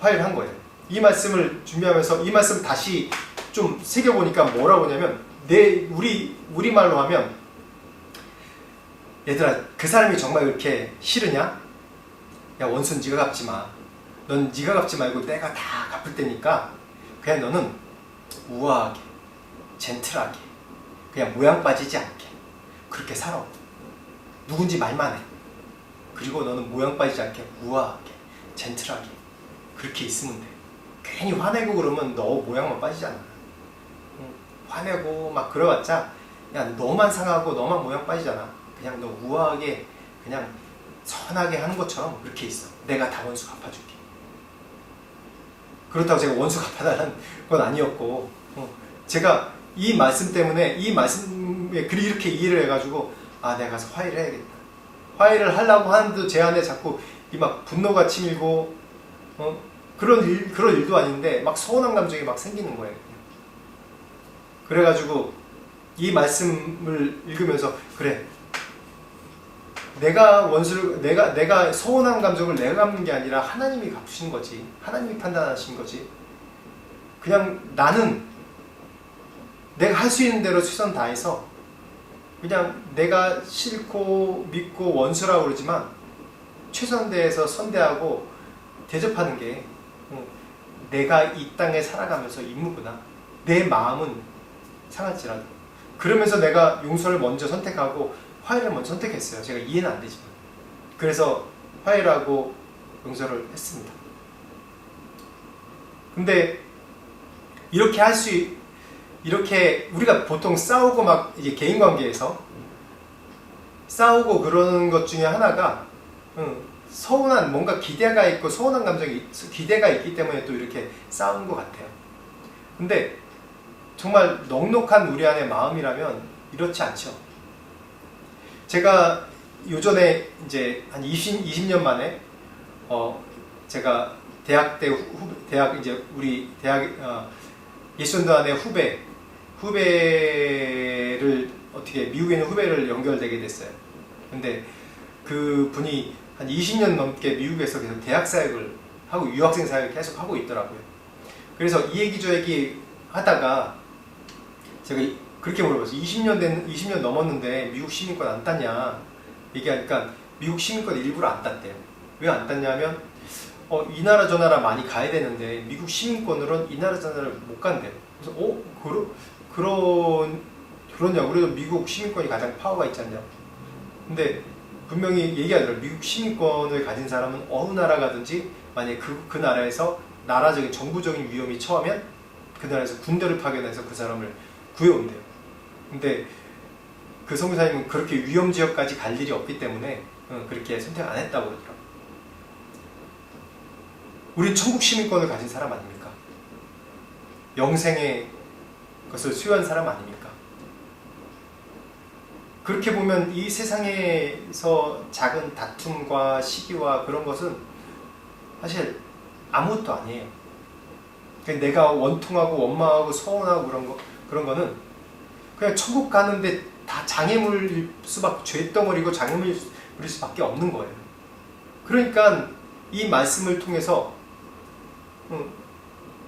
화해를 한 거예요. 이 말씀을 준비하면서 이 말씀 다시 좀 새겨보니까 뭐라고 하냐면 우리말로 하면 얘들아, 그 사람이 정말 그렇게 싫으냐? 야, 원수는 네가 갚지 마. 넌 네가 갚지 말고 내가 다 갚을 테니까 그냥 너는 우아하게, 젠틀하게, 그냥 모양 빠지지 않게 그렇게 살아. 누군지 말만 해. 그리고 너는 모양 빠지지 않게 우아하게, 젠틀하게 그렇게 있으면 돼. 괜히 화내고 그러면 너 모양만 빠지잖아. 화내고 막 그래봤자 야, 너만 상하고 너만 모양 빠지잖아. 그냥 너 우아하게 그냥 선하게 하는 것처럼 그렇게 있어. 내가 다 원수 갚아줄게. 그렇다고 제가 원수 갚아달라는 건 아니었고 제가 이 말씀 때문에 이 말씀에 이렇게 이해를 해가지고 아, 내가 가서 화해를 해야겠다. 화해를 하려고 하는데 제 안에 자꾸 이 막 분노가 치밀고 그런 일도 아닌데 막 서운한 감정이 막 생기는 거예요. 그래가지고 이 말씀을 읽으면서 그래, 내가 서운한 감정을 내가 갚는 게 아니라 하나님이 갚으신 거지. 하나님이 판단하신 거지. 그냥 나는 내가 할 수 있는 대로 최선 다해서 그냥 내가 싫고 믿고 원수라고 그러지만 최선 다해서 선대하고 대접하는 게 내가 이 땅에 살아가면서 임무구나. 내 마음은 상할지라도. 그러면서 내가 용서를 먼저 선택하고 화해를 먼저 선택했어요. 제가 이해는 안 되지만. 그래서 화해를 하고 용서를 했습니다. 근데 이렇게 우리가 보통 싸우고 막 이제 개인 관계에서 싸우고 그러는 것 중에 하나가 서운한 뭔가 기대가 있고 서운한 감정이 기대가 있기 때문에 또 이렇게 싸우는 것 같아요. 근데 정말 넉넉한 우리 안의 마음이라면 이렇지 않죠. 제가 요전에 이제 한 20년 만에 제가 대학 이제 우리 대학 예수전도단의 후배를 어떻게 미국에 있는 후배를 연결되게 됐어요. 근데 그 분이 한 20년 넘게 미국에서 계속 대학 사역을 하고 유학생 사역을 계속 하고 있더라고요. 그래서 이 얘기 저 얘기 하다가 제가 그렇게 물어봤어요. 20년 넘었는데 미국 시민권 안 땄냐 얘기하니까 미국 시민권 일부러 안 땄대요. 왜 안 땄냐면 이 나라 저 나라 많이 가야 되는데 미국 시민권으로는 이 나라 저 나라를 못 간대요. 그래서 그러냐고. 그래도 미국 시민권이 가장 파워가 있지 않냐. 근데 분명히 얘기하더라고요. 미국 시민권을 가진 사람은 어느 나라 가든지 만약에 그 나라에서 나라적인 정부적인 위험이 처하면 그 나라에서 군대를 파견해서 그 사람을 구해온대요. 근데 그 선교사님은 그렇게 위험 지역까지 갈 일이 없기 때문에 그렇게 선택 안 했다고 그러더라고요. 우린 천국 시민권을 가진 사람 아닙니까? 영생의 것을 수여한 사람 아닙니까? 그렇게 보면 이 세상에서 작은 다툼과 시기와 그런 것은 사실 아무것도 아니에요. 내가 원통하고 원망하고 서운하고 그런 거는 그냥 천국 가는데 다 장애물일 수밖에, 죄덩어리고 장애물일 수밖에 없는 거예요. 그러니까 이 말씀을 통해서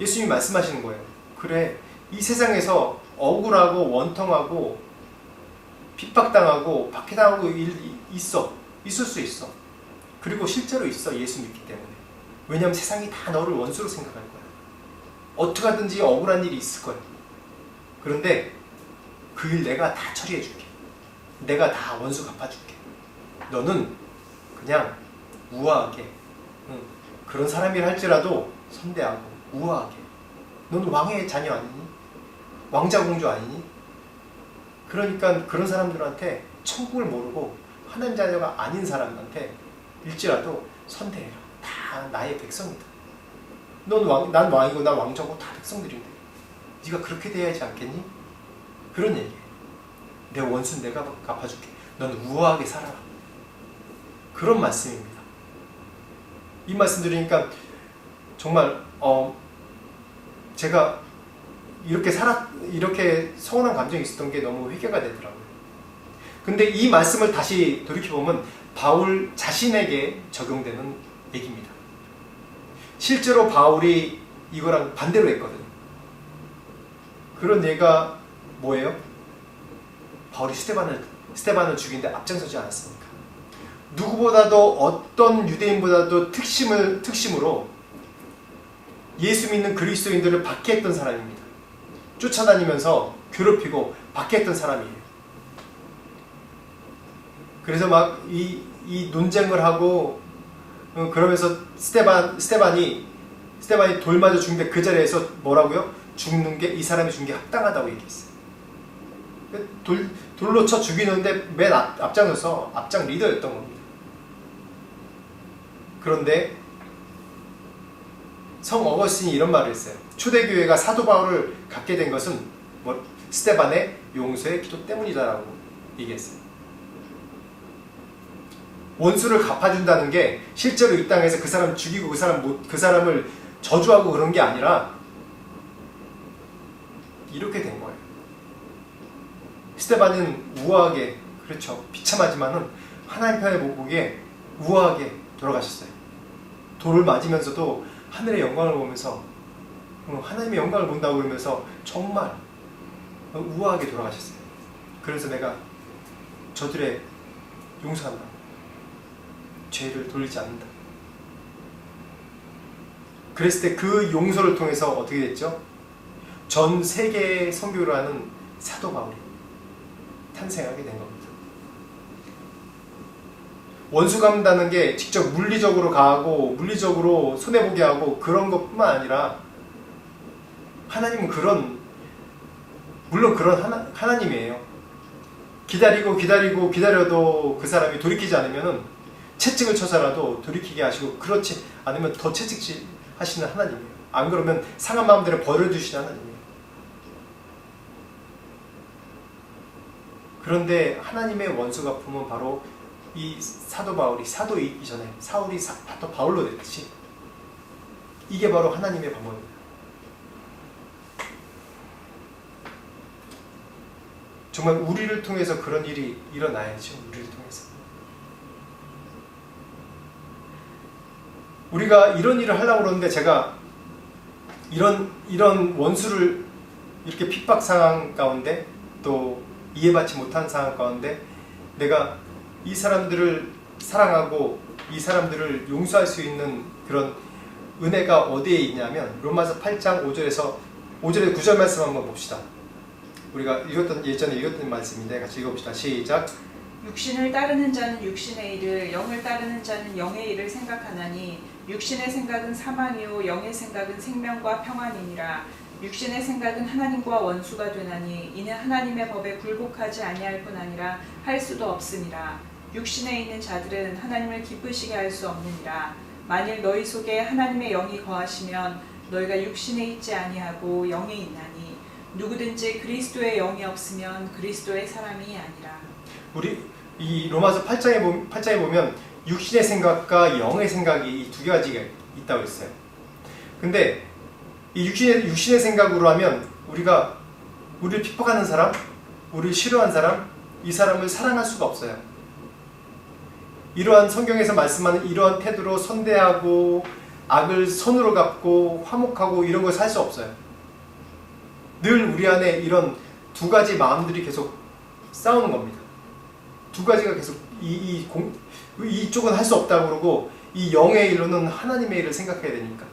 예수님이 말씀하시는 거예요. 그래, 이 세상에서 억울하고 원통하고 핍박당하고 박해당하고 있을 수 있어. 그리고 실제로 있어. 예수 믿기 때문에. 왜냐하면 세상이 다 너를 원수로 생각할 거야. 어떻게 하든지 억울한 일이 있을 거야. 그런데 그 일 내가 다 처리해 줄게. 내가 다 원수 갚아줄게. 너는 그냥 우아하게, 그런 사람이라 할지라도 선대하고 우아하게. 넌 왕의 자녀 아니니? 왕자 공주 아니니? 그러니까 그런 사람들한테 천국을 모르고 하나님 자녀가 아닌 사람한테 일지라도 선대해라. 다 나의 백성이다. 난 왕이고 난 왕자고 다 백성들인데 네가 그렇게 돼야지 않겠니? 그런 얘기예요. 내 원수는 내가 갚아줄게. 넌 우아하게 살아라. 그런 말씀입니다. 이 말씀 드리니까 정말 제가 이렇게 서운한 감정이 있었던 게 너무 회개가 되더라고요. 근데 이 말씀을 다시 돌이켜보면 바울 자신에게 적용되는 얘기입니다. 실제로 바울이 이거랑 반대로 했거든요. 그런 예가 뭐예요? 바울이 스데반을 죽이는데 앞장서지 않았습니까? 누구보다도 어떤 유대인보다도 특심으로 예수 믿는 그리스도인들을 박해했던 사람입니다. 쫓아다니면서 괴롭히고 박해했던 사람이에요. 그래서 막 이 논쟁을 하고 그러면서 스데반이 돌 맞아 죽는데 그 자리에서 뭐라고요? 죽는 게 이 사람이 죽는 게 합당하다고 얘기했어요. 돌로 쳐 죽이는데 맨 앞장서서 앞장 리더였던 겁니다. 그런데 성 어거스틴이 이런 말을 했어요. 초대교회가 사도 바울을 갖게 된 것은 스데반의 용서의 기도 때문이다라고 얘기했어요. 원수를 갚아준다는 게 실제로 이 땅에서 그 사람 죽이고 그 사람을 저주하고 그런 게 아니라 이렇게 된 거예요. 스데반은 우아하게, 그렇죠, 비참하지만은 하나님 편에 보기에 우아하게 돌아가셨어요. 돌을 맞으면서도 하늘의 영광을 보면서 하나님의 영광을 본다고 그러면서 정말 우아하게 돌아가셨어요. 그래서 내가 저들의 용서한다. 죄를 돌리지 않는다. 그랬을 때 그 용서를 통해서 어떻게 됐죠? 전 세계에 선교를 하는 사도 바울이 탄생하게 된 겁니다. 원수 갚는다는 게 직접 물리적으로 가하고 물리적으로 손해보게 하고 그런 것뿐만 아니라 하나님은 물론 그런 하나님이에요. 기다려도 그 사람이 돌이키지 않으면 채찍을 쳐서라도 돌이키게 하시고, 그렇지 않으면 더 채찍질 하시는 하나님이에요. 안 그러면 상한 마음대로 버려두시는 하나님이에요. 그런데 하나님의 원수 갚음은 바로 이 사도 바울이 사도이기 전에 사울이 바울로 됐듯이 이게 바로 하나님의 방법입니다. 정말 우리를 통해서 그런 일이 일어나야죠. 우리를 통해서. 우리가 이런 일을 하려고 그러는데 제가 이런 원수를 이렇게 핍박 상황 가운데 또 이해받지 못한 상황 가운데 내가 이 사람들을 사랑하고 이 사람들을 용서할 수 있는 그런 은혜가 어디에 있냐면 로마서 8장 5절에서 9절 말씀 한번 봅시다. 우리가 예전에 읽었던 말씀인데 같이 읽어봅시다. 시작. 육신을 따르는 자는 육신의 일을, 영을 따르는 자는 영의 일을 생각하나니 육신의 생각은 사망이요 영의 생각은 생명과 평안이니라. 육신의 생각은 하나님과 원수가 되나니 이는 하나님의 법에 굴복하지 아니할 뿐 아니라 할 수도 없음이라. 육신에 있는 자들은 하나님을 기쁘시게 할 수 없느니라. 만일 너희 속에 하나님의 영이 거하시면 너희가 육신에 있지 아니하고 영에 있나니 누구든지 그리스도의 영이 없으면 그리스도의 사람이 아니라. 우리 이 로마서 8장에 보면 육신의 생각과 영의 생각이 이 두 가지가 있다고 했어요. 근데 이 육신의 생각으로 하면 우리를 핍박하는 사람, 우리를 싫어하는 사람, 이 사람을 사랑할 수가 없어요. 이러한 성경에서 말씀하는 이러한 태도로 선대하고 악을 선으로 갚고 화목하고 이런 걸 살 수 없어요. 늘 우리 안에 이런 두 가지 마음들이 계속 싸우는 겁니다. 두 가지가 계속 이쪽은 할 수 없다고 그러고 이 영의 일로는 하나님의 일을 생각해야 되니까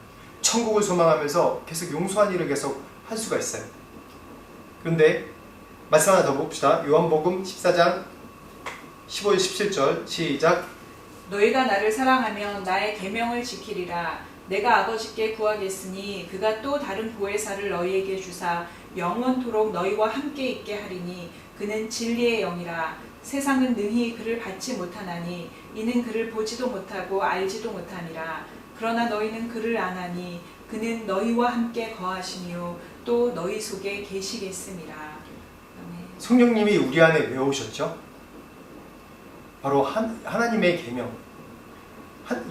천국을 소망하면서 계속 용서한 일을 계속 할 수가 있어요. 그런데 말씀 하나 더 봅시다. 요한복음 14장 15절 17절 시작. 너희가 나를 사랑하면 나의 계명을 지키리라. 내가 아버지께 구하겠으니 그가 또 다른 보혜사를 너희에게 주사 영원토록 너희와 함께 있게 하리니 그는 진리의 영이라. 세상은 능히 그를 받지 못하나니 이는 그를 보지도 못하고 알지도 못하니라. 그러나 너희는 그를 아나니 그는 너희와 함께 거하시며 또 너희 속에 계시겠음이라. 아멘. 성령님이 우리 안에 왜 오셨죠? 바로 하나님의 계명,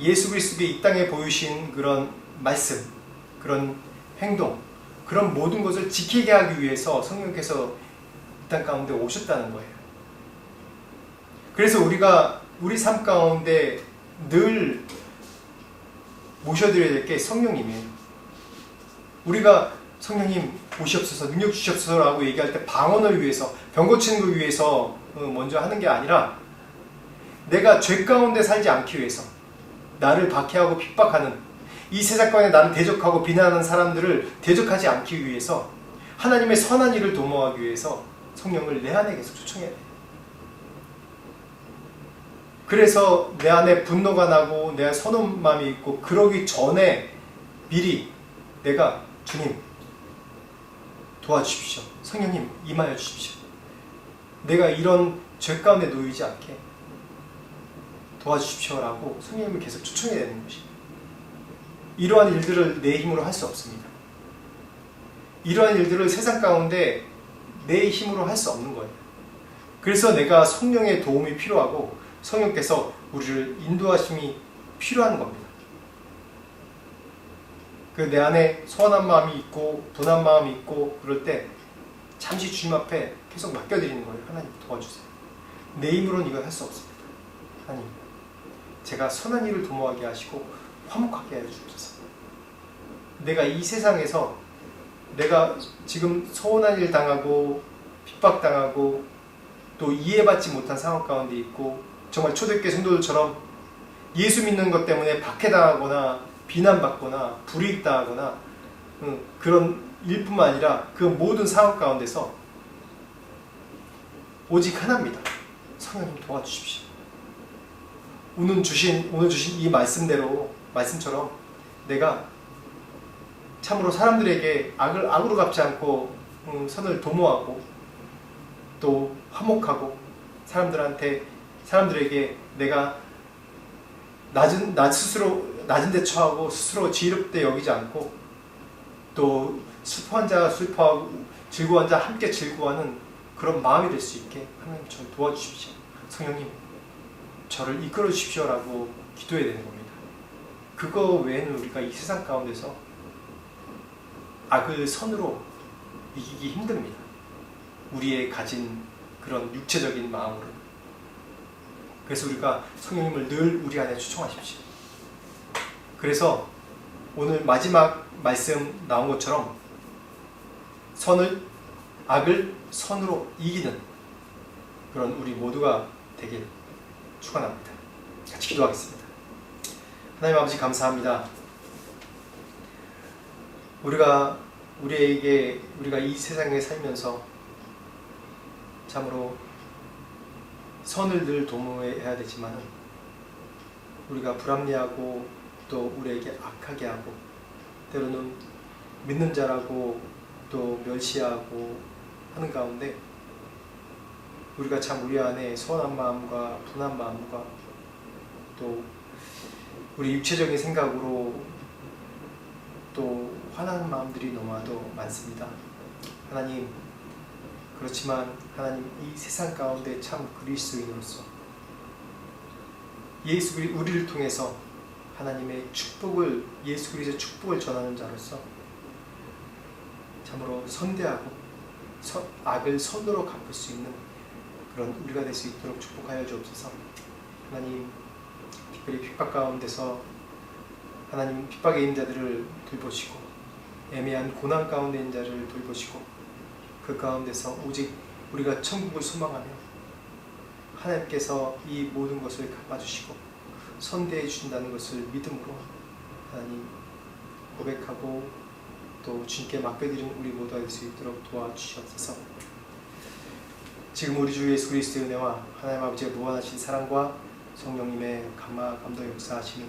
예수 그리스도의 이 땅에 보이신 그런 말씀, 그런 행동, 그런 모든 것을 지키게 하기 위해서 성령께서 이 땅 가운데 오셨다는 거예요. 그래서 우리가 우리 삶 가운데 늘 모셔드려야 될 게 성령님이에요. 우리가 성령님 오시옵소서, 능력 주시옵소서라고 얘기할 때 방언을 위해서, 병 고치는 걸 위해서 먼저 하는 게 아니라 내가 죄 가운데 살지 않기 위해서, 나를 박해하고 핍박하는 이 세상 가운데 나를 대적하고 비난하는 사람들을 대적하지 않기 위해서, 하나님의 선한 일을 도모하기 위해서 성령을 내 안에 계속 초청해야 돼. 그래서 내 안에 분노가 나고 내 안에 선한 마음이 있고, 그러기 전에 미리 내가 주님 도와주십시오, 성령님 임하여 주십시오, 내가 이런 죄 가운데 놓이지 않게 도와주십시오라고 성령님을 계속 초청해야 되는 것입니다. 이러한 일들을 내 힘으로 할 수 없습니다. 이러한 일들을 세상 가운데 내 힘으로 할 수 없는 거예요. 그래서 내가 성령의 도움이 필요하고 성령께서 우리를 인도하심이 필요한 겁니다. 내 안에 소원한 마음이 있고 분한 마음이 있고 그럴 때 잠시 주님 앞에 계속 맡겨드리는 거예요. 하나님 도와주세요. 내 힘으로는 이걸 할 수 없습니다. 하나님, 제가 선한 일을 도모하게 하시고 화목하게 하여 주옵소서. 내가 이 세상에서 내가 지금 서운한 일 당하고 핍박당하고 또 이해받지 못한 상황 가운데 있고, 정말 초대교회 성도들처럼 예수 믿는 것 때문에 박해당하거나 비난받거나 불이익당하거나 그런 일뿐만 아니라 그 모든 상황 가운데서 오직 하나입니다. 성령님 도와주십시오. 오늘 주신 이 말씀처럼 내가 참으로 사람들에게 악으로 갚지 않고 선을 도모하고 또 화목하고 사람들에게 내가 낮은 데 처하고 스스로 지혜롭게 여기지 않고, 또 슬퍼한 자가 슬퍼하고 즐거운 자 함께 즐거워하는 그런 마음이 될 수 있게 하나님 저를 도와주십시오. 성령님 저를 이끌어 주십시오라고 기도해야 되는 겁니다. 그거 외에는 우리가 이 세상 가운데서 악을 선으로 이기기 힘듭니다. 우리의 가진 그런 육체적인 마음으로. 그래서 우리가 성령님을 늘 우리 안에 초청하십시오. 그래서 오늘 마지막 말씀 나온 것처럼 악을 선으로 이기는 그런 우리 모두가 되길 축원합니다. 같이 기도하겠습니다. 하나님 아버지 감사합니다. 우리가 이 세상에 살면서 참으로 선을 늘 도모해야 되지만 우리가 불합리하고 또 우리에게 악하게 하고 때로는 믿는 자라고 또 멸시하고 하는 가운데 우리가 참 우리 안에 선한 마음과 분한 마음과 또 우리 육체적인 생각으로 또 화나는 마음들이 너무나도 많습니다. 하나님, 그렇지만 하나님 이 세상 가운데 참 그리스도인으로서 우리를 통해서 하나님의 축복을, 예수 그리스도의 축복을 전하는 자로서 참으로 선대하고 악을 선으로 갚을 수 있는 그런 우리가 될 수 있도록 축복하여 주옵소서. 하나님, 특별히 핍박 가운데서 하나님 핍박에 있는 자들을 돌보시고 애매한 고난 가운데 있는 자를 돌보시고 그 가운데서 오직 우리가 천국을 소망하며 하나님께서 이 모든 것을 갚아주시고 선대해 주신다는 것을 믿음으로 하나님 고백하고 또 주님께 맡겨드리는 우리 모두가 될 수 있도록 도와주시옵소서. 지금 우리 주 예수 그리스도의 은혜와 하나님 아버지의 무한하신 사랑과 성령님의 감동의 역사하심이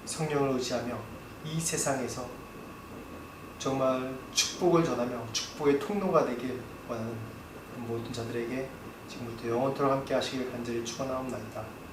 성령을 의지하며 이 세상에서 정말 축복을 전하며 축복의 통로가 되길 원하는 모든 자들에게 지금부터 영원토록 함께 하시길 간절히 축원하옵나이다.